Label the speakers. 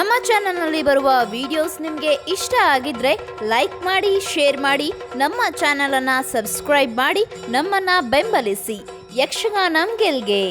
Speaker 1: ನಮ್ಮ ಚಾನಲ್ನಲ್ಲಿ ಬರುವ ವಿಡಿಯೋಸ್ ನಿಮಗೆ ಇಷ್ಟ ಆಗಿದ್ರೆ ಲೈಕ್ ಮಾಡಿ, ಶೇರ್ ಮಾಡಿ, ನಮ್ಮ ಚಾನಲನ್ನು ಸಬ್ಸ್ಕ್ರೈಬ್ ಮಾಡಿ ನಮ್ಮನ್ನು ಬೆಂಬಲಿಸಿ. ಯಕ್ಷಗಾನ ಗೆಲ್ಗೆ.